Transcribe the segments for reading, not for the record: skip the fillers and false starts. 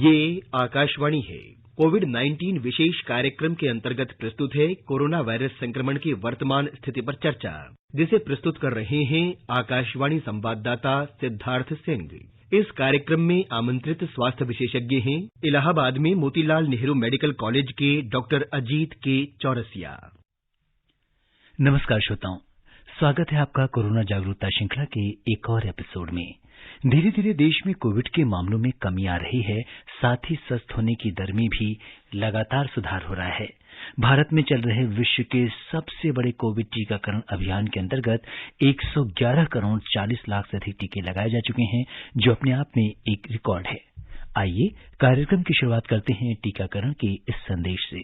ये आकाशवाणी है। कोविड-19 विशेष कार्यक्रम के अंतर्गत प्रस्तुत है कोरोना वायरस संक्रमण की वर्तमान स्थिति पर चर्चा, जिसे प्रस्तुत कर रहे हैं आकाशवाणी संवाददाता सिद्धार्थ सिंह। इस कार्यक्रम में आमंत्रित स्वास्थ्य विशेषज्ञ हैं इलाहाबाद में मोतीलाल नेहरू मेडिकल कॉलेज के डॉक्टर अजीत के चौरसिया। नमस्कार श्रोताओं, स्वागत है आपका कोरोना जागरूकता श्रृंखला के एक और एपिसोड में। धीरे धीरे देश में कोविड के मामलों में कमी आ रही है, साथ ही स्वस्थ होने की दर में भी लगातार सुधार हो रहा है। भारत में चल रहे विश्व के सबसे बड़े कोविड टीकाकरण अभियान के अंतर्गत 111 करोड़ 40 लाख से अधिक टीके लगाए जा चुके हैं, जो अपने आप में एक रिकॉर्ड है। आइए कार्यक्रम की शुरुआत करते हैं टीकाकरण के इस संदेश से।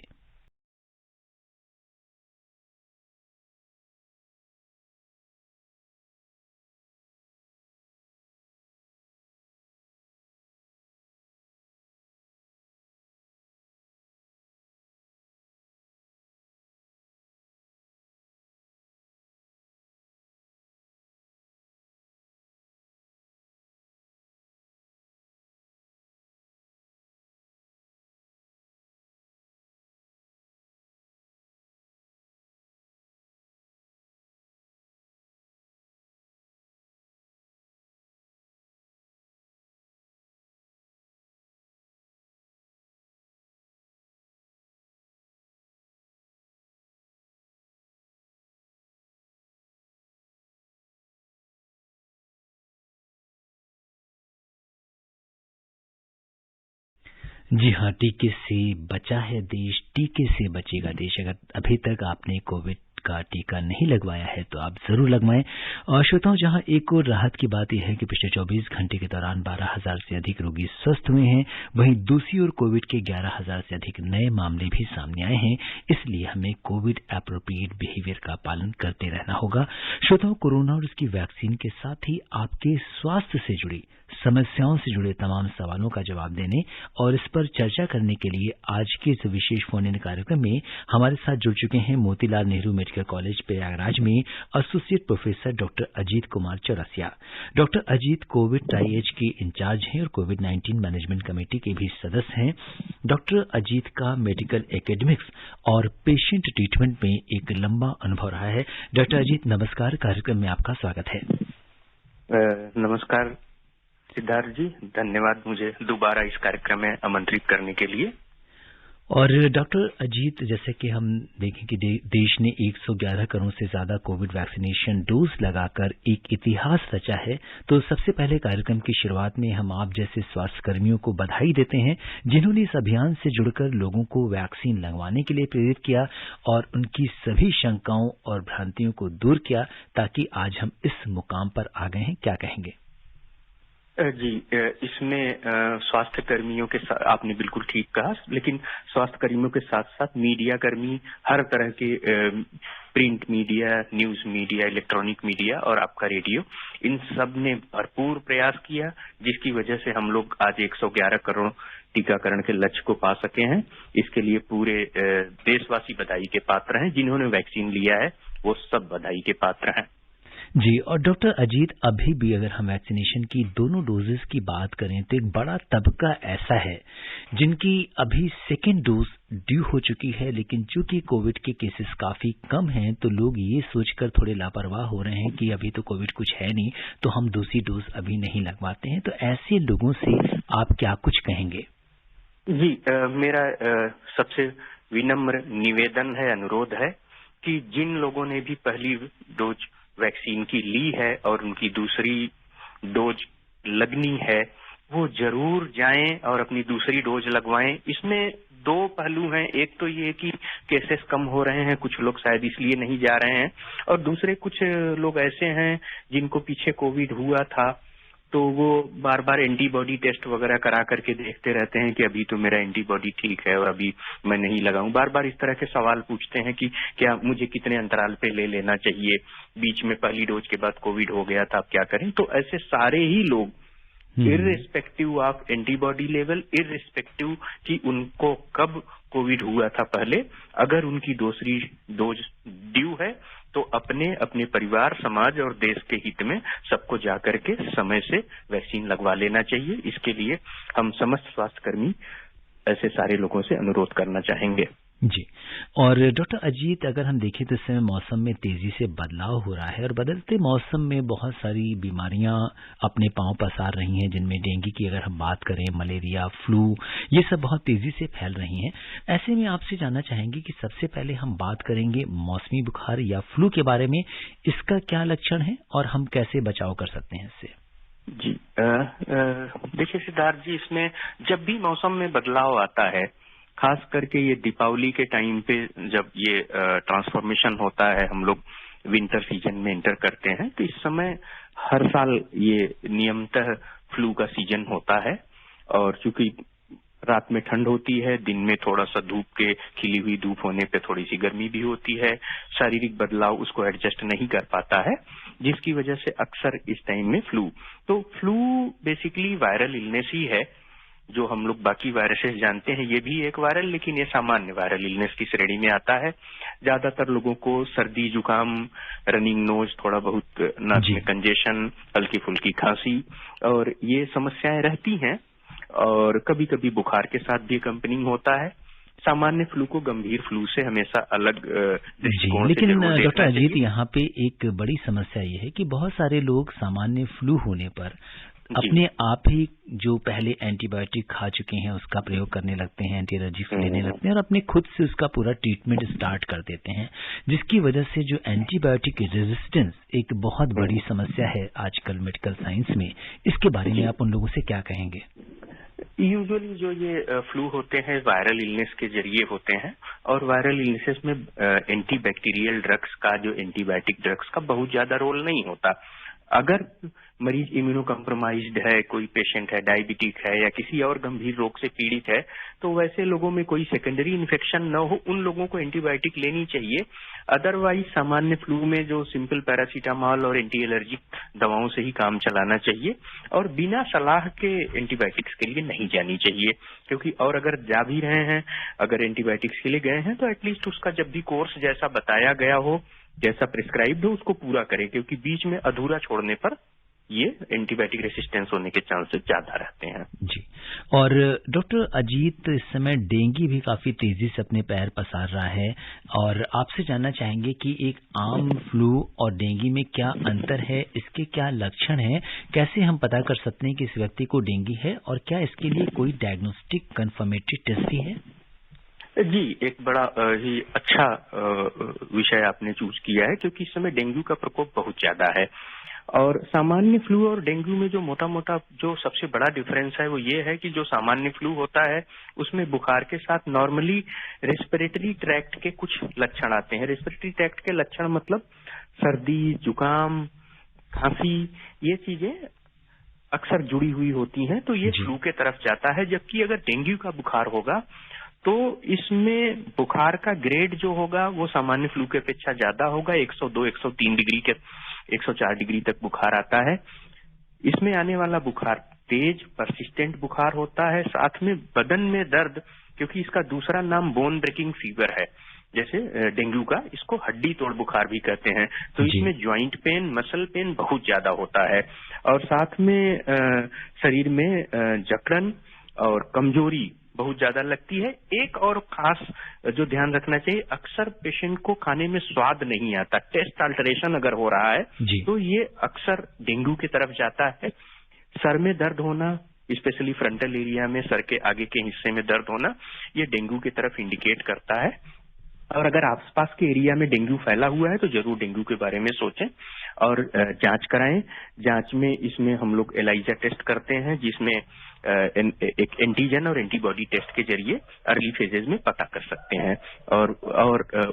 जी हाँ, टीके से बचा है देश, टीके से बचेगा देश। अगर अभी तक आपने कोविड का टीका नहीं लगवाया है तो आप जरूर लगवाएं। और श्रोताओं, जहां एक और राहत की बात यह है कि पिछले 24 घंटे के दौरान 12,000 से अधिक रोगी स्वस्थ हुए हैं, वहीं दूसरी ओर कोविड के 11,000 से अधिक नए मामले भी सामने आए हैं। इसलिए हमें कोविड एप्रोप्रिएट बिहेवियर का पालन करते रहना होगा। श्रोताओं, कोरोना और उसकी वैक्सीन के साथ ही आपके स्वास्थ्य से जुड़ी समस्याओं से जुड़े तमाम सवालों का जवाब देने और इस पर चर्चा करने के लिए आज के इस विशेष फोन इन कार्यक्रम में हमारे साथ जुड़ चुके हैं मोतीलाल नेहरू मेडिकल कॉलेज प्रयागराज में associate professor doctor Ajit Kumar Chaurasia. Doctor Ajit covid triage के इंचार्ज हैं और कोविड-19 मैनेजमेंट कमेटी के भी सदस्य हैं। डॉक्टर अजीत का मेडिकल एकेडमिक्स और पेशेंट ट्रीटमेंट में एक लंबा अनुभव रहा है। डॉक्टर अजीत, नमस्कार, कार्यक्रम में आपका स्वागत है। नमस्कार सिद्धार्थ जी, धन्यवाद मुझे दोबारा इस कार्यक्रम में आमंत्रित करने के लिए। और डॉक्टर अजीत, जैसे कि हम देखें कि देश ने 111 करोड़ से ज्यादा कोविड वैक्सीनेशन डोज लगाकर एक इतिहास रचा है, तो सबसे पहले कार्यक्रम की शुरुआत में हम आप जैसे स्वास्थ्य कर्मियों को बधाई देते हैं जिन्होंने इस अभियान से जुड़कर लोगों को वैक्सीन लगवाने के लिए प्रेरित किया और उनकी सभी शंकाओं और भ्रांतियों को दूर किया, ताकि आज हम इस मुकाम पर आ गए हैं। क्या कहेंगे? जी, इसमें स्वास्थ्य कर्मियों के साथ आपने बिल्कुल ठीक कहा, लेकिन स्वास्थ्य कर्मियों के साथ साथ मीडिया कर्मी, हर तरह के print media, news media, electronic media और आपका रेडियो, इन सब ने भरपूर प्रयास किया, जिसकी वजह से हम लोग आज 111 करोड़ टीकाकरण के लक्ष्य को पा सके हैं। इसके लिए पूरे देशवासी बधाई के पात्र हैं। जिन्होंने वैक्सीन लिया है वो सब बधाई के पात्र हैं। जी, और डॉक्टर अजीत, अभी भी अगर हम वैक्सीनेशन की दोनों डोजेस की बात करें तो एक बड़ा तबका ऐसा है जिनकी अभी सेकेंड डोज ड्यू हो चुकी है, लेकिन चूंकि कोविड के केसेस काफी कम हैं तो लोग ये सोचकर थोड़े लापरवाह हो रहे हैं कि अभी तो कोविड कुछ है नहीं, तो हम दूसरी डोज अभी नहीं लगवाते हैं। तो ऐसे लोगों से आप क्या कुछ कहेंगे? जी, मेरा सबसे विनम्र निवेदन है, अनुरोध है कि जिन लोगों ने भी पहली डोज वैक्सीन की ली है और उनकी दूसरी डोज लगनी है, वो जरूर जाएं और अपनी दूसरी डोज लगवाएं। इसमें दो पहलू हैं। एक तो ये कि केसेस कम हो रहे हैं, कुछ लोग शायद इसलिए नहीं जा रहे हैं, और दूसरे कुछ लोग ऐसे हैं जिनको पीछे कोविड हुआ था तो वो बार बार एंटीबॉडी टेस्ट वगैरह करा करके देखते रहते हैं कि अभी तो मेरा एंटीबॉडी ठीक है और अभी मैं नहीं लगाऊं। बार बार इस तरह के सवाल पूछते हैं कि क्या मुझे कितने अंतराल पे ले लेना चाहिए, बीच में पहली डोज के बाद कोविड हो गया था, अब क्या करें। तो ऐसे सारे ही लोग irrespective of antibody level, irrespective कि उनको कब कोविड हुआ था पहले, अगर उनकी दूसरी डोज ड्यू है तो अपने अपने परिवार, समाज और देश के हित में सबको जाकर के समय से वैक्सीन लगवा लेना चाहिए। इसके लिए हम समस्त स्वास्थ्यकर्मी ऐसे सारे लोगों से अनुरोध करना चाहेंगे। जी। और डॉक्टर अजीत, अगर हम देखें तो इस समय मौसम में तेजी से बदलाव हो रहा है और बदलते मौसम में बहुत सारी बीमारियां अपने पांव पसार रही हैं, जिनमें डेंगू की अगर हम बात करें, मलेरिया, फ्लू, ये सब बहुत तेजी से फैल रही हैं। ऐसे में आपसे जानना चाहेंगे कि सबसे पहले हम बात करेंगे मौसमी बुखार या फ्लू के बारे में, इसका क्या लक्षण है और हम कैसे बचाव कर सकते हैं इससे? जी, देखिए सिद्धार्थ जी, इसमें जब भी मौसम में बदलाव आता है, खास करके ये दीपावली के टाइम पे जब ये ट्रांसफॉर्मेशन होता है, हम लोग विंटर सीजन में एंटर करते हैं, तो इस समय हर साल ये नियमतः फ्लू का सीजन होता है। और चूंकि रात में ठंड होती है, दिन में थोड़ा सा धूप के खिली हुई धूप होने पे थोड़ी सी गर्मी भी होती है, शारीरिक बदलाव उसको एडजस्ट नहीं कर पाता है, जिसकी वजह से अक्सर इस टाइम में फ्लू बेसिकली वायरल इलनेस ही है। जो हम लोग बाकी वायरसेस जानते हैं, ये भी एक वायरल, लेकिन ये सामान्य वायरल इलनेस की श्रेणी में आता है। ज्यादातर लोगों को सर्दी, जुकाम, रनिंग नोज, थोड़ा बहुत नाक में कंजेशन, हल्की फुल्की खांसी और ये समस्याएं रहती हैं। और कभी कभी बुखार के साथ भी अकम्पनिंग होता है। सामान्य फ्लू को गंभीर फ्लू से हमेशा अलग दृष्टिकोण से जरूर देखना चाहिए। डॉक्टर अजीत, यहाँ पे एक बड़ी समस्या ये है कि बहुत सारे लोग सामान्य फ्लू होने पर अपने आप ही जो पहले एंटीबायोटिक खा चुके हैं उसका प्रयोग करने लगते हैं, एंटी एलर्जिक लेने लगते हैं और अपने खुद से उसका पूरा ट्रीटमेंट स्टार्ट कर देते हैं, जिसकी वजह से जो एंटीबायोटिक रेजिस्टेंस एक बहुत बड़ी समस्या है आजकल मेडिकल साइंस में, इसके बारे में आप उन लोगों से क्या कहेंगे? यूजुअली जो ये फ्लू होते हैं वायरल इलनेस के जरिए होते हैं और वायरल इलनेसेस में एंटीबैक्टीरियल ड्रग्स का, जो एंटीबायोटिक ड्रग्स का बहुत ज्यादा रोल नहीं होता। अगर मरीज इम्यूनो कॉम्प्रोमाइज्ड है, कोई पेशेंट है, डायबिटिक है या किसी और गंभीर रोग से पीड़ित है, तो वैसे लोगों में कोई सेकेंडरी इन्फेक्शन न हो, उन लोगों को एंटीबायोटिक लेनी चाहिए। अदरवाइज सामान्य फ्लू में जो सिंपल पैरासीटामॉल और एंटी एलर्जिक दवाओं से ही काम चलाना चाहिए और बिना सलाह के एंटीबायोटिक्स के लिए नहीं जानी चाहिए। क्योंकि और अगर जा भी रहे हैं, अगर एंटीबायोटिक्स के लिए गए हैं, तो एटलीस्ट उसका जब भी कोर्स जैसा बताया गया हो, जैसा प्रिस्क्राइब्ड हो, उसको पूरा करें। क्योंकि बीच में अधूरा छोड़ने पर ये एंटीबायोटिक रेसिस्टेंस होने के चांसेस ज्यादा रहते हैं। जी। और डॉक्टर अजीत, इस समय डेंगू भी काफी तेजी से अपने पैर पसार रहा है और आपसे जानना चाहेंगे कि एक आम फ्लू और डेंगू में क्या अंतर है, इसके क्या लक्षण हैं, कैसे हम पता कर सकते हैं कि इस व्यक्ति को डेंगू है और क्या इसके लिए कोई डायग्नोस्टिक कंफर्मेटरी टेस्ट भी है? जी, एक बड़ा ही अच्छा विषय आपने चूज किया है, क्योंकि इस समय डेंगू का प्रकोप बहुत ज्यादा है। और सामान्य फ्लू और डेंगू में जो मोटा मोटा जो सबसे बड़ा डिफरेंस है वो ये है कि जो सामान्य फ्लू होता है उसमें बुखार के साथ नॉर्मली रेस्पिरेटरी ट्रैक्ट के कुछ लक्षण आते हैं। रेस्पिरेटरी ट्रैक्ट के लक्षण मतलब सर्दी, जुकाम, खांसी, ये चीजें अक्सर जुड़ी हुई होती हैं, तो ये फ्लू के तरफ जाता है। जबकि अगर डेंगू का बुखार होगा तो इसमें बुखार का ग्रेड जो होगा वो सामान्य फ्लू के अपेक्षा ज्यादा होगा। 102, 103 डिग्री के 104 डिग्री तक बुखार आता है। इसमें आने वाला बुखार तेज परसिस्टेंट बुखार होता है, साथ में बदन में दर्द, क्योंकि इसका दूसरा नाम बोन ब्रेकिंग फीवर है। जैसे डेंगू का इसको हड्डी तोड़ बुखार भी कहते हैं। तो इसमें ज्वाइंट पेन, मसल पेन बहुत ज्यादा होता है और साथ में शरीर में जकड़न और कमजोरी बहुत ज्यादा लगती है। एक और खास जो ध्यान रखना चाहिए, अक्सर पेशेंट को खाने में स्वाद नहीं आता। टेस्ट अल्टरेशन अगर हो रहा है तो ये अक्सर डेंगू की तरफ जाता है। सर में दर्द होना, स्पेशली फ्रंटल एरिया में सर के आगे के हिस्से में दर्द होना, ये डेंगू की तरफ इंडिकेट करता है। और अगर आसपास के एरिया में डेंगू फैला हुआ है तो जरूर डेंगू के बारे में सोचें और जांच कराएं। जांच में इसमें हम लोग एलाइजा टेस्ट करते हैं, जिसमें एक एंटीजन और एंटीबॉडी टेस्ट के जरिए अर्ली फेजेज में पता कर सकते हैं और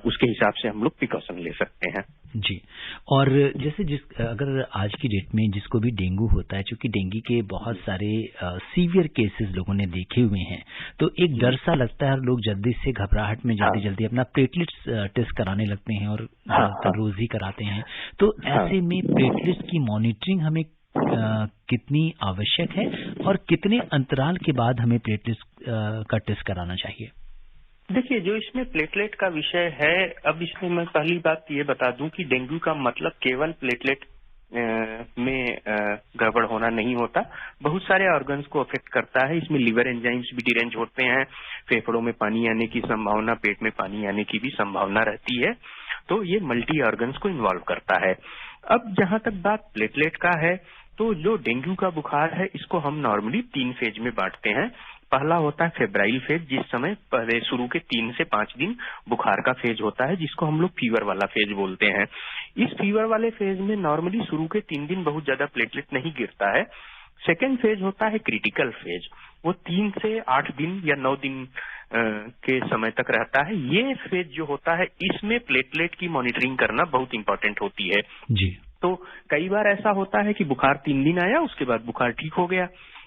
उसके हिसाब से हम लोग प्रिकॉशन ले सकते हैं। जी। और जैसे अगर आज की डेट में जिसको भी डेंगू होता है, चूंकि डेंगू के बहुत सारे सीवियर केसेस लोगों ने देखे हुए हैं, तो एक डर सा लगता है, लोग जल्दी से घबराहट में जल्दी अपना प्लेटलेट्स टेस्ट कराने लगते हैं और रोज ही कराते हैं। तो ऐसे में प्लेटलेट्स की मॉनिटरिंग हमें कितनी आवश्यक है और कितने अंतराल के बाद हमें प्लेटलेट्स का टेस्ट कराना चाहिए? देखिए, जो इसमें प्लेटलेट का विषय है, अब इसमें मैं पहली बात ये बता दूं कि डेंगू का मतलब केवल प्लेटलेट में गड़बड़ होना नहीं होता, बहुत सारे ऑर्गन्स को अफेक्ट करता है। इसमें लिवर एंजाइम्स भी डिरेंज होते हैं, फेफड़ों में पानी आने की संभावना, पेट में पानी आने की भी संभावना रहती है, तो ये मल्टी ऑर्गन्स को इन्वॉल्व करता है। अब जहां तक बात प्लेटलेट का है, तो जो डेंगू का बुखार है इसको हम नॉर्मली 3 फेज में बांटते हैं। पहला होता है फेब्राइल फेज, जिस समय पहले शुरू के 3 से 5 दिन बुखार का फेज होता है, जिसको हम लोग फीवर वाला फेज बोलते हैं। इस फीवर वाले फेज में नॉर्मली शुरू के 3 दिन बहुत ज्यादा प्लेटलेट नहीं गिरता है। सेकेंड फेज होता है क्रिटिकल फेज, वो 3 से 8 दिन या 9 दिन के समय तक रहता है। ये फेज जो होता है, इसमें प्लेटलेट की मॉनिटरिंग करना बहुत इंपॉर्टेंट होती है जी। तो कई बार ऐसा होता है कि बुखार 3 दिन आया, उसके बाद बुखार ठीक हो गया,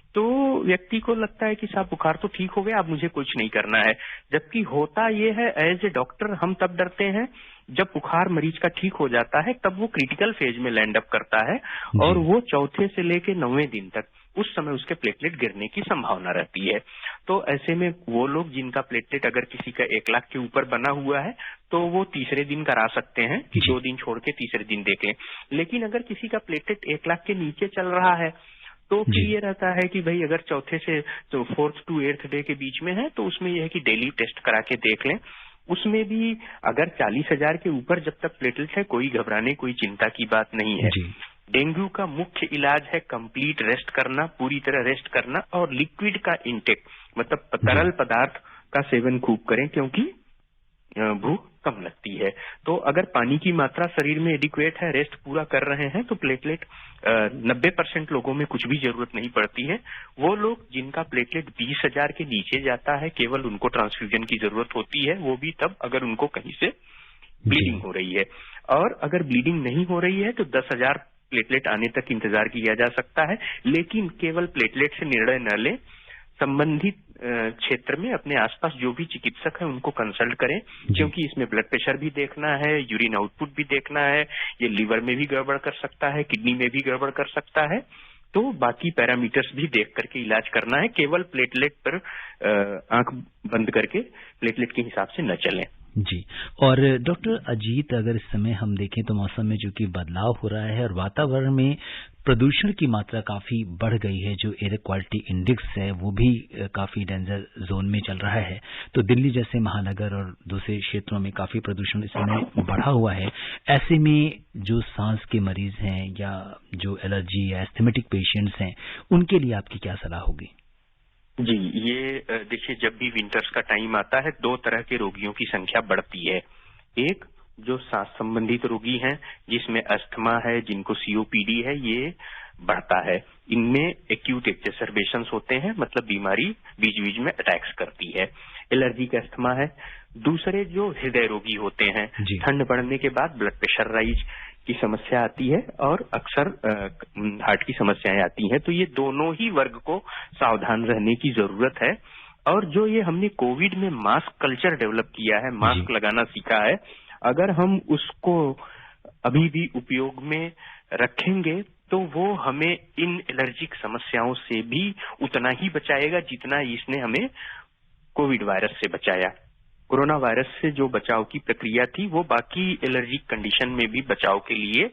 तो व्यक्ति को लगता है कि साहब बुखार तो ठीक हो गया, अब मुझे कुछ नहीं करना है। जबकि होता ये है, एज ए डॉक्टर हम तब डरते हैं जब बुखार मरीज का ठीक हो जाता है, तब वो क्रिटिकल फेज में लैंड अप करता है और वो चौथे से लेके 9वें दिन तक उस समय उसके प्लेटलेट गिरने की संभावना रहती है। तो ऐसे में वो लोग जिनका प्लेटलेट अगर किसी का 1 लाख के ऊपर बना हुआ है, तो वो तीसरे दिन करा सकते हैं कि 2 दिन छोड़ के तीसरे दिन देखें। लेकिन अगर किसी का प्लेटलेट 1 लाख के नीचे चल रहा है, तो फिर ये रहता है कि भाई अगर चौथे से तो 4th to 8th डे के बीच में है, तो उसमें यह है कि डेली टेस्ट करा के देख लें। उसमें भी अगर 40,000 के ऊपर जब तक प्लेटलेट है, कोई घबराने, कोई चिंता की बात नहीं है। डेंगू का मुख्य इलाज है कंप्लीट रेस्ट करना, पूरी तरह रेस्ट करना, और लिक्विड का इंटेक मतलब तरल पदार्थ का सेवन खूब करें, क्योंकि भूख कम लगती है। तो अगर पानी की मात्रा शरीर में एडिक्वेट है, रेस्ट पूरा कर रहे हैं, तो प्लेटलेट 90% लोगों में कुछ भी जरूरत नहीं पड़ती है। वो लोग जिनका प्लेटलेट 20,000 के नीचे जाता है, केवल उनको ट्रांसफ्यूजन की जरूरत होती है, वो भी तब अगर उनको कहीं से ब्लीडिंग हो रही है। और अगर ब्लीडिंग नहीं हो रही है तो 10,000 प्लेटलेट आने तक इंतजार किया जा सकता है। लेकिन केवल प्लेटलेट से निर्णय न लें, संबंधित क्षेत्र में अपने आसपास जो भी चिकित्सक है उनको कंसल्ट करें, क्योंकि इसमें ब्लड प्रेशर भी देखना है, यूरिन आउटपुट भी देखना है, ये लिवर में भी गड़बड़ कर सकता है, किडनी में भी गड़बड़ कर सकता है, तो बाकी पैरामीटर्स भी देख करके इलाज करना है। केवल प्लेटलेट पर आंख बंद करके प्लेटलेट के हिसाब से न चलें। जी। और डॉक्टर अजीत, अगर इस समय हम देखें तो मौसम में जो कि बदलाव हो रहा है और वातावरण में प्रदूषण की मात्रा काफी बढ़ गई है, जो एयर क्वालिटी इंडेक्स है वो भी काफी डेंजर जोन में चल रहा है। तो दिल्ली जैसे महानगर और दूसरे क्षेत्रों में काफी प्रदूषण इस समय बढ़ा हुआ है। ऐसे में जो सांस के मरीज हैं या जो एलर्जी या एस्थमेटिक पेशेंट्स हैं, उनके लिए आपकी क्या सलाह होगी? जी, ये देखिए, जब भी विंटर्स का टाइम आता है, 2 तरह के रोगियों की संख्या बढ़ती है। एक जो सांस संबंधित रोगी हैं, जिसमें अस्थमा है, जिनको सीओपीडी है, ये बढ़ता है। इनमें एक्यूट एक्सेसरबेशंस होते हैं, मतलब बीमारी बीच बीच में अटैक्स करती है। एलर्जिक अस्थमा है। दूसरे जो हृदय रोगी होते हैं, ठंड बढ़ने के बाद ब्लड प्रेशर राइज की समस्या आती है और अक्सर हार्ट की समस्याएं आती हैं। तो ये दोनों ही वर्ग को सावधान रहने की जरूरत है। और जो ये हमने कोविड में मास्क कल्चर डेवलप किया है, मास्क लगाना सीखा है, अगर हम उसको अभी भी उपयोग में रखेंगे तो वो हमें इन एलर्जिक समस्याओं से भी उतना ही बचाएगा जितना इसने हमें कोविड वायरस से बचाया। कोरोना वायरस से जो बचाव की प्रक्रिया थी, वो बाकी एलर्जिक कंडीशन में भी बचाव के लिए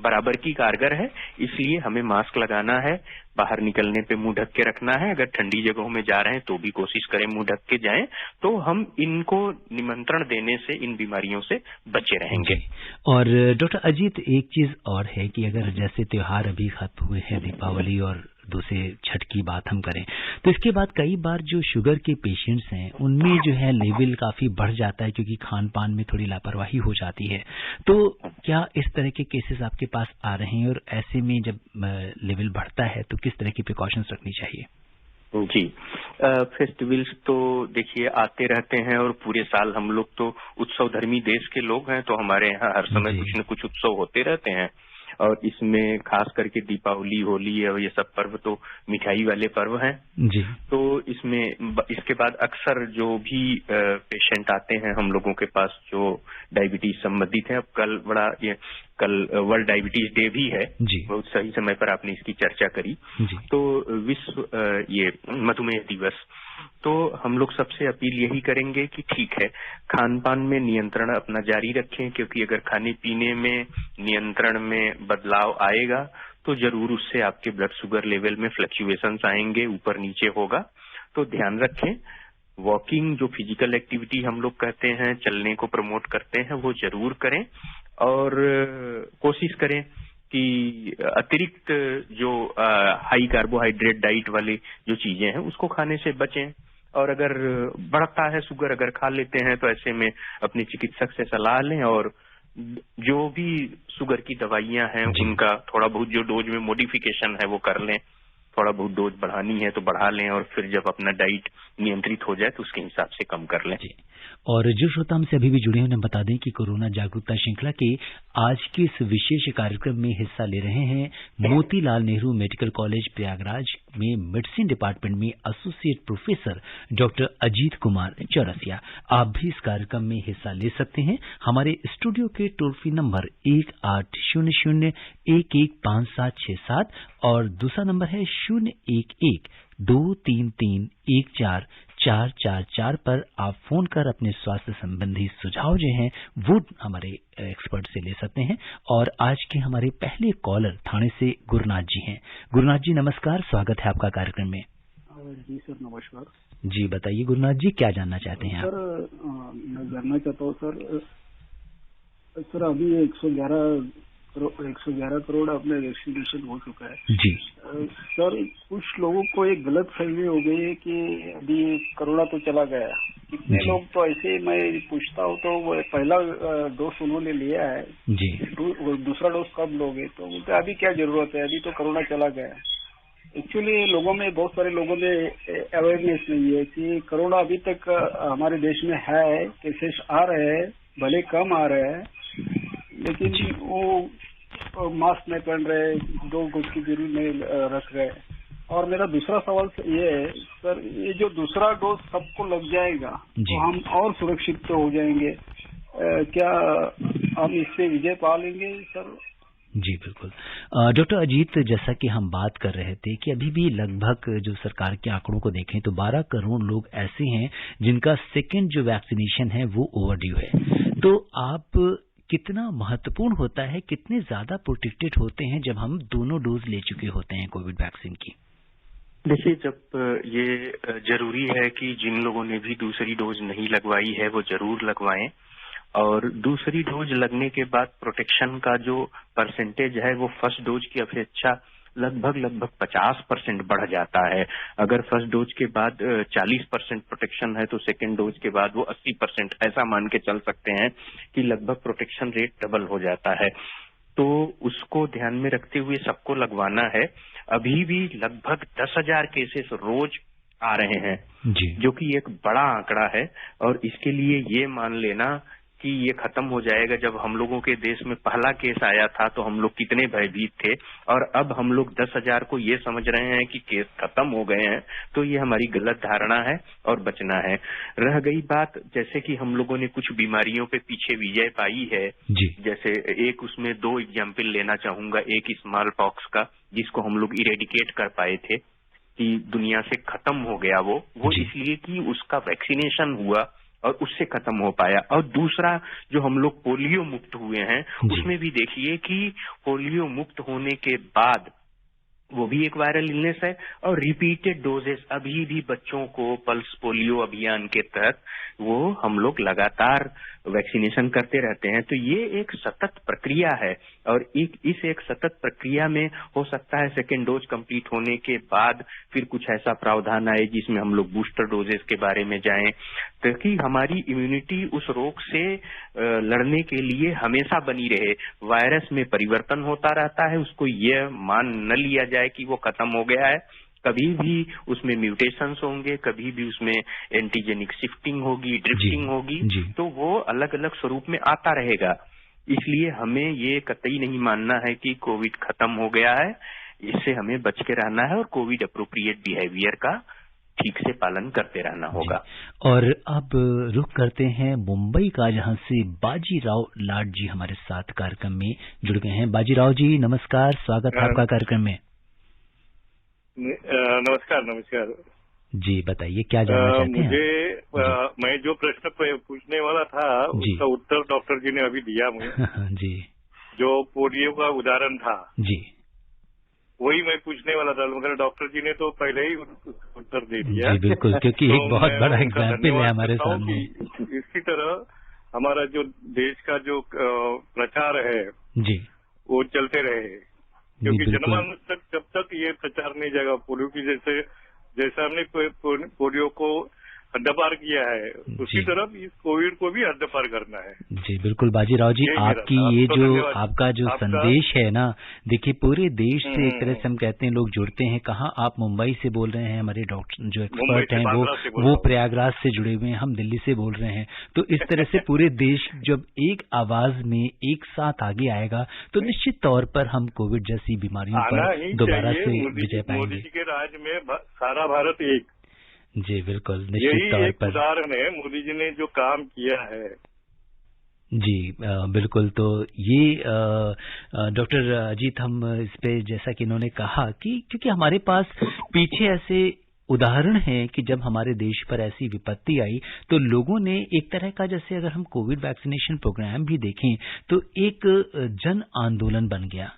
बराबर की कारगर है। इसलिए हमें मास्क लगाना है, बाहर निकलने पे मुंह ढक के रखना है। अगर ठंडी जगहों में जा रहे हैं तो भी कोशिश करें मुंह ढक के जाएं, तो हम इनको निमंत्रण देने से, इन बीमारियों से बचे रहेंगे। और डॉक्टर अजीत, एक चीज और है कि अगर जैसे त्योहार अभी खत्म हुए हैं, दीपावली और दूसरे छठ की बात हम करें, तो इसके बाद कई बार जो शुगर के पेशेंट्स हैं उनमें जो है लेवल काफी बढ़ जाता है, क्योंकि खान पान में थोड़ी लापरवाही हो जाती है। तो क्या इस तरह के केसेस आपके पास आ रहे हैं, और ऐसे में जब लेवल बढ़ता है तो किस तरह की प्रिकॉशंस रखनी चाहिए? जी, फेस्टिवल्स तो देखिए आते रहते हैं, और पूरे साल हम लोग तो उत्सव धर्मी देश के लोग हैं, तो हमारे यहाँ हर समय कुछ न कुछ उत्सव होते रहते हैं। और इसमें खास करके दीपावली, होली और ये सब पर्व तो मिठाई वाले पर्व हैं जी। तो इसमें इसके बाद अक्सर जो भी पेशेंट आते हैं हम लोगों के पास जो डायबिटीज संबंधित है, अब कल वर्ल्ड डायबिटीज डे भी है जी। बहुत सही समय पर आपने इसकी चर्चा करी। तो विश्व ये मधुमेह दिवस, तो हम लोग सबसे अपील यही करेंगे कि ठीक है, खान पान में नियंत्रण अपना जारी रखें, क्योंकि अगर खाने पीने में नियंत्रण में बदलाव आएगा तो जरूर उससे आपके ब्लड शुगर लेवल में फ्लक्चुएशंस आएंगे, ऊपर नीचे होगा। तो ध्यान रखें, वॉकिंग जो फिजिकल एक्टिविटी हम लोग कहते हैं, चलने को प्रमोट करते हैं, वो जरूर करें। और कोशिश करें कि अतिरिक्त जो हाई कार्बोहाइड्रेट डाइट वाली जो चीजें हैं उसको खाने से बचें। और अगर बढ़ता है शुगर, अगर खा लेते हैं, तो ऐसे में अपने चिकित्सक से सलाह लें और जो भी शुगर की दवाइयां हैं उनका थोड़ा बहुत जो डोज में मॉडिफिकेशन है वो कर लें। थोड़ा बहुत डोज बढ़ानी है तो बढ़ा लें, और फिर जब अपना डाइट नियंत्रित हो जाए तो उसके हिसाब से कम कर लें। और जो श्रोता हमसे अभी भी जुड़े हैं उन्हें बता दें कि कोरोना जागरूकता श्रृंखला के आज के इस विशेष कार्यक्रम में हिस्सा ले रहे हैं मोतीलाल नेहरू मेडिकल कॉलेज प्रयागराज में मेडिसिन डिपार्टमेंट में associate professor doctor Ajit Kumar Chaurasia. आप भी इस कार्यक्रम में हिस्सा ले सकते हैं। हमारे स्टूडियो के टोल फ्री नंबर 1800-115767 और दूसरा नंबर है 011-233-14444 पर आप फोन कर अपने स्वास्थ्य संबंधी सुझाव जो हैं वो हमारे एक्सपर्ट से ले सकते हैं। और आज के हमारे पहले कॉलर थाने से गुरुनाथ जी हैं। गुरुनाथ जी नमस्कार, स्वागत है आपका कार्यक्रम में। जी सर नमस्कार। जी बताइए गुरुनाथ जी, क्या जानना चाहते हैं आप? सर मैं जानना चाहता हूँ सर अभी 111 करोड़ अपने वैक्सीनेशन हो चुका है जी। सर कुछ लोगों को एक गलत फहमी हो गई है कि अभी कोरोना तो चला गया। कितने लोग तो ऐसे मैं पूछता हूँ तो वो पहला डोज उन्होंने लिया है जी, दूसरा डोज कब लोगे, तो बोलते अभी क्या जरूरत है, अभी तो कोरोना चला गया। एक्चुअली लोगों में, बहुत सारे लोगों में अवेयरनेस नहीं है कि कोरोना अभी तक हमारे देश में है, केसेस आ रहे हैं, भले कम आ रहे हैं, लेकिन वो मास्क नहीं पहन रहे, 2 गज की दूरी नहीं रख रहे। और मेरा दूसरा सवाल ये है सर, ये जो दूसरा डोज सबको लग जाएगा तो हम और सुरक्षित तो हो जाएंगे, क्या हम इससे विजय पा लेंगे सर? जी बिल्कुल। डॉक्टर अजीत, जैसा कि हम बात कर रहे थे कि अभी भी लगभग जो सरकार के आंकड़ों को देखें तो 12 करोड़ लोग ऐसे हैं जिनका सेकेंड जो वैक्सीनेशन है वो ओवरड्यू है। तो आप कितना महत्वपूर्ण होता है, कितने ज्यादा प्रोटेक्टेड होते हैं जब हम दोनों डोज ले चुके होते हैं कोविड वैक्सीन की? देखिए, जब ये जरूरी है कि जिन लोगों ने भी दूसरी डोज नहीं लगवाई है वो जरूर लगवाएं। और दूसरी डोज लगने के बाद प्रोटेक्शन का जो परसेंटेज है वो फर्स्ट डोज की अपेक्षा लगभग 50% बढ़ जाता है। अगर फर्स्ट डोज के बाद 40% प्रोटेक्शन है तो सेकेंड डोज के बाद वो 80%, ऐसा मान के चल सकते हैं कि लगभग प्रोटेक्शन रेट डबल हो जाता है। तो उसको ध्यान में रखते हुए सबको लगवाना है। अभी भी लगभग 10,000 केसेस रोज आ रहे हैं जी, जो कि एक बड़ा आंकड़ा है। और इसके लिए ये मान लेना कि ये खत्म हो जाएगा। जब हम लोगों के देश में पहला केस आया था तो हम लोग कितने भयभीत थे, और अब हम लोग 10,000 को ये समझ रहे हैं कि केस खत्म हो गए हैं, तो ये हमारी गलत धारणा है और बचना है। रह गई बात, जैसे कि हम लोगों ने कुछ बीमारियों पे पीछे विजय पाई है जी, जैसे एक उसमें 2 एग्जाम्पल लेना चाहूंगा। एक स्मॉल पॉक्स का, जिसको हम लोग इरेडिकेट कर पाए थे कि दुनिया से खत्म हो गया वो इसलिए कि उसका वैक्सीनेशन हुआ और उससे खत्म हो पाया। और दूसरा जो हम लोग पोलियो मुक्त हुए हैं, उसमें भी देखिए कि पोलियो मुक्त होने के बाद वो भी एक वायरल इलनेस है, और रिपीटेड डोजेस अभी भी बच्चों को पल्स पोलियो अभियान के तहत वो हम लोग लगातार वैक्सीनेशन करते रहते हैं। तो ये एक सतत प्रक्रिया है, और इस एक सतत प्रक्रिया में हो सकता है सेकेंड डोज कंप्लीट होने के बाद फिर कुछ ऐसा प्रावधान आए जिसमें हम लोग बूस्टर डोजेस के बारे में जाएं, ताकि हमारी इम्यूनिटी उस रोग से लड़ने के लिए हमेशा बनी रहे। वायरस में परिवर्तन होता रहता है, उसको ये मान न लिया जाए कि वो खत्म हो गया है। कभी भी उसमें म्यूटेशंस होंगे, कभी भी उसमें एंटीजेनिक शिफ्टिंग होगी, ड्रिफ्टिंग होगी, तो वो अलग अलग स्वरूप में आता रहेगा। इसलिए हमें ये कतई नहीं मानना है कि कोविड खत्म हो गया है, इससे हमें बच के रहना है और कोविड अप्रोप्रिएट बिहेवियर का ठीक से पालन करते रहना होगा। और अब रुख करते हैं मुंबई का, जहां से बाजीराव लाड जी हमारे साथ कार्यक्रम में जुड़ गए हैं। बाजीराव जी नमस्कार, स्वागत है आपका कार्यक्रम में। नमस्कार। जी बताइए क्या जानना चाहते हैं? मुझे मैं जो प्रश्न पूछने वाला था उसका उत्तर डॉक्टर जी ने अभी दिया मुझे। जी। जो पोलियो का उदाहरण था जी वही मैं पूछने वाला था, मगर डॉक्टर जी ने तो पहले ही उत्तर दे दिया। जी बिल्कुल, क्योंकि तो एक बहुत बड़ा एग्जाम्पल है हमारे सामने। इसी तरह हमारा जो देश का जो प्रचार है जी वो चलते रहे, क्योंकि जनमानस तक जब तक ये प्रचार नहीं जाएगा पोलियो की, जैसे हमने पोलियो को हद्दपार किया है उसी तरह इस कोविड को भी हद्दपार करना है। जी बिल्कुल बाजीराव जी, आपकी ये जो आपका जो संदेश है ना, देखिए पूरे देश से एक तरह से हम कहते हैं लोग जुड़ते हैं। कहाँ आप मुंबई से बोल रहे हैं, हमारे डॉक्टर जो एक्सपर्ट हैं वो प्रयागराज से जुड़े हुए हैं, हम दिल्ली से बोल रहे हैं। तो इस तरह से पूरे देश जब एक आवाज में एक साथ आगे आएगा तो निश्चित तौर पर हम कोविड जैसी बीमारियों पर दोबारा से विजय पाएंगे। मोदी जी के राज में सारा भारत एक। जी बिल्कुल, निश्चित तौर पर उदाहरण है मोदी जी ने जो काम किया है। जी बिल्कुल। तो ये डॉक्टर अजीत, हम इस पे जैसा कि इन्होंने कहा कि क्योंकि हमारे पास पीछे ऐसे उदाहरण है कि जब हमारे देश पर ऐसी विपत्ति आई तो लोगों ने एक तरह का, जैसे अगर हम कोविड वैक्सीनेशन प्रोग्राम भी देखें तो एक जन आंदोलन बन गया।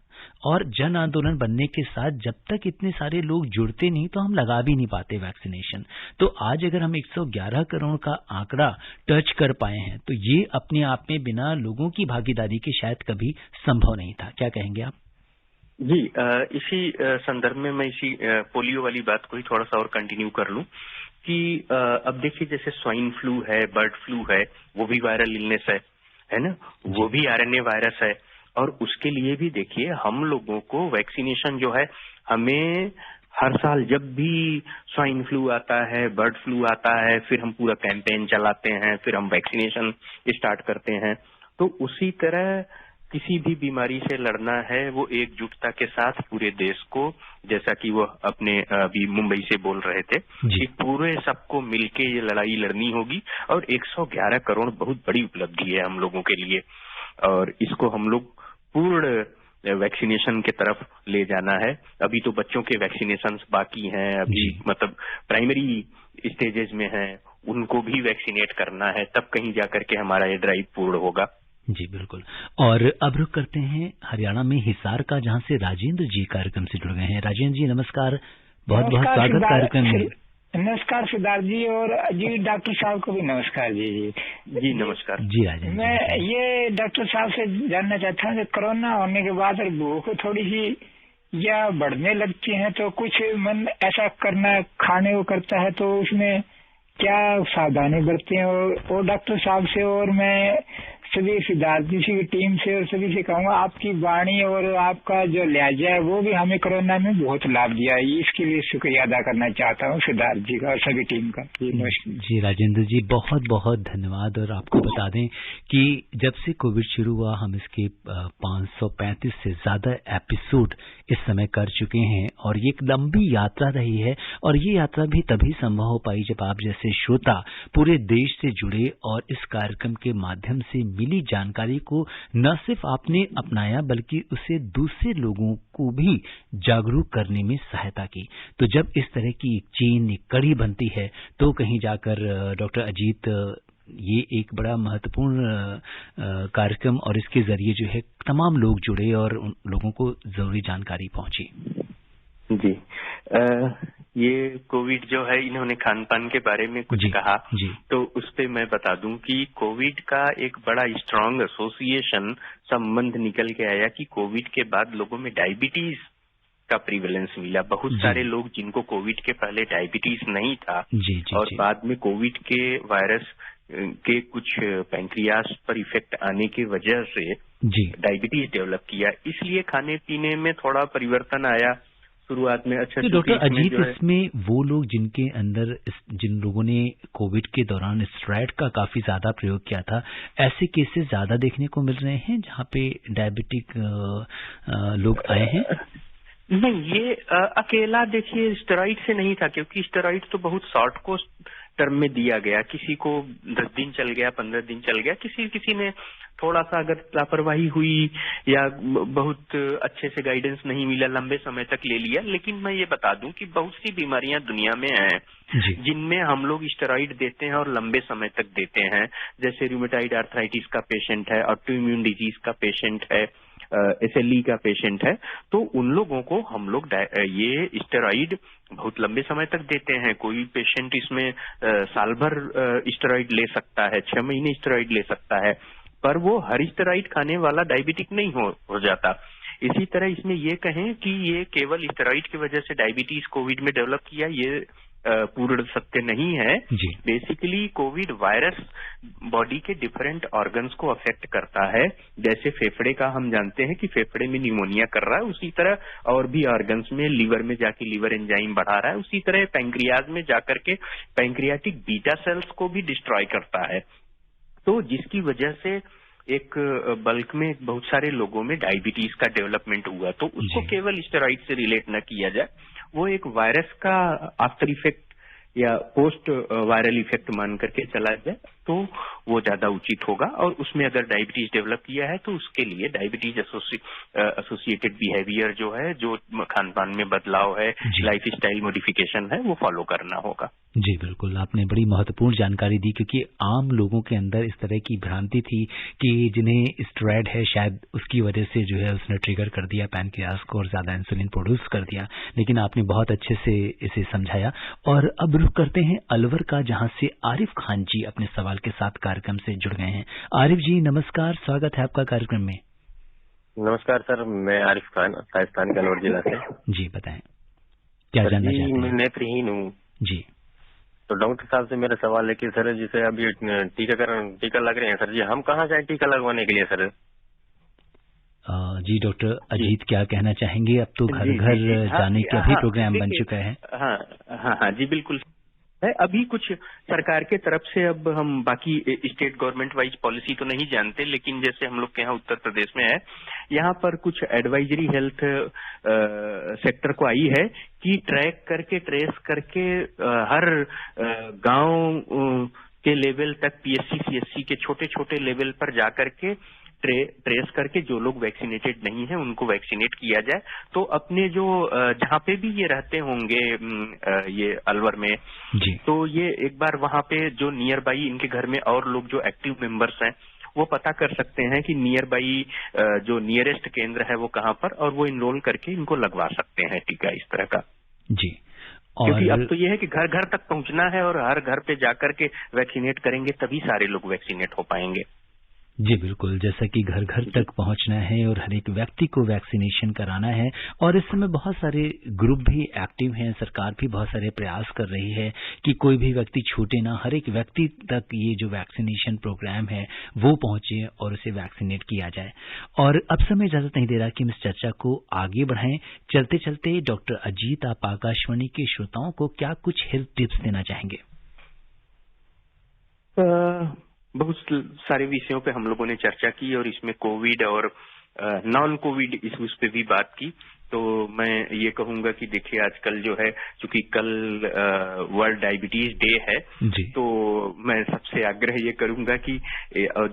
और जन आंदोलन बनने के साथ जब तक इतने सारे लोग जुड़ते नहीं तो हम लगा भी नहीं पाते वैक्सीनेशन। तो आज अगर हम 111 करोड़ का आंकड़ा टच कर पाए हैं तो ये अपने आप में बिना लोगों की भागीदारी के शायद कभी संभव नहीं था। क्या कहेंगे आप? जी, इसी संदर्भ में मैं इसी पोलियो वाली बात को ही थोड़ा सा और कंटिन्यू कर लूं कि अब देखिए जैसे स्वाइन फ्लू है, बर्ड फ्लू है, वो भी वायरल इलनेस है ना, वो भी आरएनए वायरस है। और उसके लिए भी देखिए हम लोगों को वैक्सीनेशन जो है, हमें हर साल जब भी स्वाइन फ्लू आता है, बर्ड फ्लू आता है, फिर हम पूरा कैंपेन चलाते हैं, फिर हम वैक्सीनेशन स्टार्ट करते हैं। तो उसी तरह किसी भी बीमारी से लड़ना है वो एकजुटता के साथ पूरे देश को, जैसा कि वो अपने अभी मुंबई से बोल रहे थे कि पूरे सबको मिलके ये लड़ाई लड़नी होगी। और 111 करोड़ बहुत बड़ी उपलब्धि है हम लोगों के लिए, और इसको हम लोग पूर्ण वैक्सीनेशन की तरफ ले जाना है। अभी तो बच्चों के वैक्सीनेशन बाकी हैं, अभी मतलब प्राइमरी स्टेजेस में हैं, उनको भी वैक्सीनेट करना है, तब कहीं जाकर के हमारा ये ड्राइव पूर्ण होगा। जी बिल्कुल। और अब रुक करते हैं हरियाणा में हिसार का, जहां से राजेंद्र जी कार्यक्रम से जुड़ गए हैं। राजेंद्र जी नमस्कार, बहुत बहुत स्वागत कार्यक्रम में। नमस्कार सिद्धार्थ जी, और जी डॉक्टर साहब को भी नमस्कार। जी जी नमस्कार जी राजेंद्र। मैं ये डॉक्टर साहब से जानना चाहता हूँ कि कोरोना होने के बाद भूख थोड़ी सी या बढ़ने लगती है तो कुछ मन ऐसा करना खाने को करता है, तो उसमें क्या सावधानी बरतें हैं? और डॉक्टर साहब से और मैं सभी सिद्धार्थ जी की टीम से और सभी से कहूँगा, आपकी वाणी और आपका जो लहजा है वो भी हमें कोरोना में बहुत लाभ दिया है। इसके लिए शुक्रिया अदा करना चाहता हूँ सिद्धार्थ जी का और सभी टीम का। जी राजेंद्र जी बहुत बहुत धन्यवाद। और आपको बता दें कि जब से कोविड शुरू हुआ हम इसके 535 से ज्यादा एपिसोड इस समय कर चुके हैं, और ये एक लंबी यात्रा रही है। और ये यात्रा भी तभी संभव हो पाई जब आप जैसे श्रोता पूरे देश से जुड़े और इस कार्यक्रम के माध्यम से मिली जानकारी को न सिर्फ आपने अपनाया बल्कि उसे दूसरे लोगों को भी जागरूक करने में सहायता की। तो जब इस तरह की एक चेन, एक कड़ी बनती है तो कहीं जाकर डॉक्टर अजीत ये एक बड़ा महत्वपूर्ण कार्यक्रम, और इसके जरिए जो है तमाम लोग जुड़े और उन लोगों को जरूरी जानकारी पहुंची। जी ये कोविड जो है, इन्होंने खान पान के बारे में कुछ कहा तो उस पे मैं बता दूं कि कोविड का एक बड़ा स्ट्रांग एसोसिएशन संबंध निकल के आया कि कोविड के बाद लोगों में डायबिटीज का प्रिवेलेंस मिला। बहुत सारे लोग जिनको कोविड के पहले डायबिटीज नहीं था और बाद में कोविड के वायरस के कुछ पैंक्रियास पर इफेक्ट आने की वजह से डायबिटीज डेवलप किया, इसलिए खाने पीने में थोड़ा परिवर्तन आया शुरुआत में। अच्छा, तो डॉक्टर अजीत, इसमें वो लोग जिनके अंदर, जिन लोगों ने कोविड के दौरान स्टेरॉइड का काफी ज्यादा प्रयोग किया था, ऐसे केसेस ज्यादा देखने को मिल रहे हैं जहाँ पे डायबिटिक लोग आए हैं? नहीं, ये अकेला देखिए स्टेरॉइड से नहीं था, क्योंकि स्टेरॉइड तो बहुत शॉर्ट कोर्स टर्म में दिया गया, किसी को 10 दिन चल गया, 15 दिन चल गया, किसी ने थोड़ा सा अगर लापरवाही हुई या बहुत अच्छे से गाइडेंस नहीं मिला, लंबे समय तक ले लिया। लेकिन मैं ये बता दूं कि बहुत सी बीमारियां दुनिया में हैं जिनमें हम लोग स्टेरॉइड देते हैं और लंबे समय तक देते हैं। जैसे रूमेटाइड आर्थराइटिस का पेशेंट है, ऑटोइम्यून डिजीज का पेशेंट है, SLE का पेशेंट है, तो उन लोगों को हम लोग ये स्टेरॉइड बहुत लंबे समय तक देते हैं। कोई पेशेंट इसमें साल भर स्टेरॉइड ले सकता है, 6 महीने स्टेरॉइड ले सकता है, पर वो हर स्टेरॉइड खाने वाला डायबिटिक नहीं हो जाता। इसी तरह इसमें ये कहें कि ये केवल स्टेरॉइड की वजह से डायबिटीज कोविड में डेवलप किया, ये पूर्ण सत्य नहीं है। बेसिकली कोविड वायरस बॉडी के डिफरेंट ऑर्गन्स को अफेक्ट करता है। जैसे फेफड़े का हम जानते हैं कि फेफड़े में निमोनिया कर रहा है, उसी तरह और भी ऑर्गन्स में, लिवर में जाके लिवर एंजाइम बढ़ा रहा है, उसी तरह पैंक्रियाज में जाकर के पैंक्रियाटिक बीटा सेल्स को भी डिस्ट्रॉय करता है। तो जिसकी वजह से एक बल्क में बहुत सारे लोगों में डायबिटीज का डेवलपमेंट हुआ। तो उसको केवल स्टेरॉइड से रिलेट न किया जाए, वो एक वायरस का आफ्टर इफेक्ट या पोस्ट वायरल इफेक्ट मान करके चला जाए तो वो ज्यादा उचित होगा। और उसमें अगर डायबिटीज डेवलप किया है तो उसके लिए डायबिटीज एसोसिएटेड बिहेवियर जो है, जो खान पान में बदलाव है, लाइफ स्टाइल मॉडिफिकेशन है, वो फॉलो करना होगा। जी बिल्कुल, आपने बड़ी महत्वपूर्ण जानकारी दी, क्योंकि आम लोगों के अंदर इस तरह की भ्रांति थी कि जिन्हें स्टेरॉइड है शायद उसकी वजह से जो है उसने ट्रिगर कर दिया पैनक्रियाज को और ज्यादा इंसुलिन प्रोड्यूस कर दिया। लेकिन आपने बहुत अच्छे से इसे समझाया। और अब रुख करते हैं अलवर का, जहां से आरिफ खान जी अपने सवाल के साथ कार्यक्रम से जुड़ गए हैं। आरिफ जी नमस्कार, स्वागत है आपका कार्यक्रम में। नमस्कार सर, मैं आरिफ खान राजस्थान के अलवर जिला से। जी बताएं, क्या जानना चाहते हैं? मैं नेत्रहीन हूँ जी। तो डॉक्टर साहब से मेरा सवाल है कि सर जैसे अभी टीका लग रहे हैं सर जी, हम कहाँ जाए टीका लगवाने के लिए सर? जी डॉक्टर अजीत क्या कहना चाहेंगे? अब तो घर घर जाने का भी प्रोग्राम बन चुका है। हाँ जी बिल्कुल है। अभी कुछ सरकार के तरफ से, अब हम बाकी स्टेट गवर्नमेंट वाइज पॉलिसी तो नहीं जानते, लेकिन जैसे हम लोग के यहाँ उत्तर प्रदेश में है, यहाँ पर कुछ एडवाइजरी हेल्थ सेक्टर को आई है कि ट्रैक करके, ट्रेस करके हर गांव के लेवल तक, PSC CSC के छोटे छोटे लेवल पर जाकर के ट्रेस करके जो लोग वैक्सीनेटेड नहीं है उनको वैक्सीनेट किया जाए। तो अपने जो जहाँ पे भी ये रहते होंगे ये अलवर में जी, तो ये एक बार वहाँ पे जो नियर बाई इनके घर में और लोग जो एक्टिव मेंबर्स हैं वो पता कर सकते हैं कि नियर बाई जो नियरेस्ट केंद्र है वो कहाँ पर, और वो इनरोल करके इनको लगवा सकते हैं टीका इस तरह का। जी, क्योंकि अब तो ये है कि घर घर तक पहुंचना है और हर घर पे जाकर के वैक्सीनेट करेंगे तभी सारे लोग वैक्सीनेट हो पाएंगे। जी बिल्कुल, जैसा कि घर घर तक पहुंचना है और हर एक व्यक्ति को वैक्सीनेशन कराना है। और इस समय बहुत सारे ग्रुप भी एक्टिव हैं, सरकार भी बहुत सारे प्रयास कर रही है कि कोई भी व्यक्ति छूटे ना, हर एक व्यक्ति तक ये जो वैक्सीनेशन प्रोग्राम है वो पहुंचे और उसे वैक्सीनेट किया जाए। और अब समय इजाजत नहीं दे रहा कि हम इस चर्चा को आगे बढ़ाएं। चलते चलते डॉक्टर अजीत, आप आकाशवाणी के श्रोताओं को क्या कुछ हेल्थ टिप्स देना चाहेंगे? बहुत सारे विषयों पे हम लोगों ने चर्चा की और इसमें कोविड और नॉन कोविड इश्यूज पे भी बात की। तो मैं ये कहूंगा कि देखिए आजकल जो है, चूंकि कल वर्ल्ड डायबिटीज डे है, तो मैं सबसे आग्रह ये करूंगा कि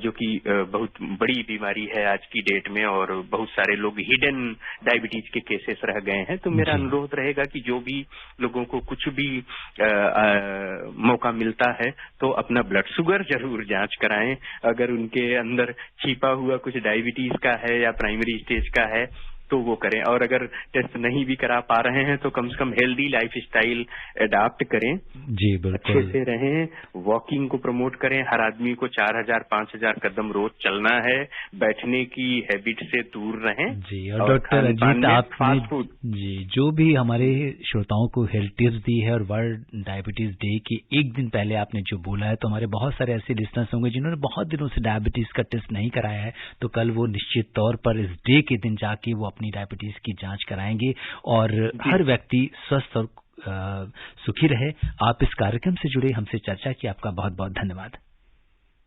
जो कि बहुत बड़ी बीमारी है आज की डेट में और बहुत सारे लोग हिडन डायबिटीज के केसेस रह गए हैं, तो मेरा अनुरोध रहेगा कि जो भी लोगों को कुछ भी मौका मिलता है तो अपना ब्लड शुगर जरूर जांच कराएं। अगर उनके अंदर छिपा हुआ कुछ डायबिटीज का है या प्राइमरी स्टेज का है तो वो करें। और अगर टेस्ट नहीं भी करा पा रहे हैं तो कम से कम हेल्दी लाइफ स्टाइल अडॉप्ट करें। जी बिल्कुल, अच्छे से रहें, वॉकिंग को प्रमोट करें। हर आदमी को 4000-5000 कदम रोज चलना है, बैठने की हैबिट से दूर रहें। जी, और डॉक्टर अजीत आपने जी जो भी हमारे श्रोताओं को हेल्थ टिप्स दी है और वर्ल्ड डायबिटीज डे के एक दिन पहले आपने जो बोला है, तो हमारे बहुत सारे ऐसे लिसनर्स होंगे जिन्होंने बहुत दिनों से डायबिटीज का टेस्ट नहीं कराया है, तो कल वो निश्चित तौर पर इस डे के दिन जाके वो अपनी डायबिटीज की जांच कराएंगे और हर व्यक्ति स्वस्थ और सुखी रहे। आप इस कार्यक्रम से जुड़े, हमसे चर्चा की, आपका बहुत बहुत धन्यवाद।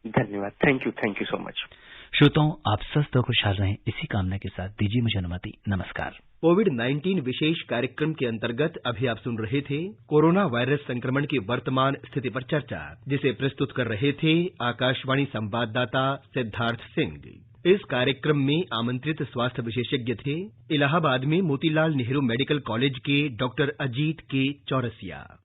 धन्यवाद, थैंक यू सो मच। श्रोताओं, आप स्वस्थ और खुशहाल रहें, इसी कामना के साथ दीजिए मुझे अनुमति। नमस्कार। कोविड-19 विशेष कार्यक्रम के अंतर्गत अभी आप सुन रहे थे कोरोना वायरस संक्रमण की वर्तमान स्थिति पर चर्चा, जिसे प्रस्तुत कर रहे थे आकाशवाणी संवाददाता सिद्धार्थ सिंह। इस कार्यक्रम में आमंत्रित स्वास्थ्य विशेषज्ञ थे इलाहाबाद में मोतीलाल नेहरू मेडिकल कॉलेज के डॉक्टर अजीत के चौरसिया।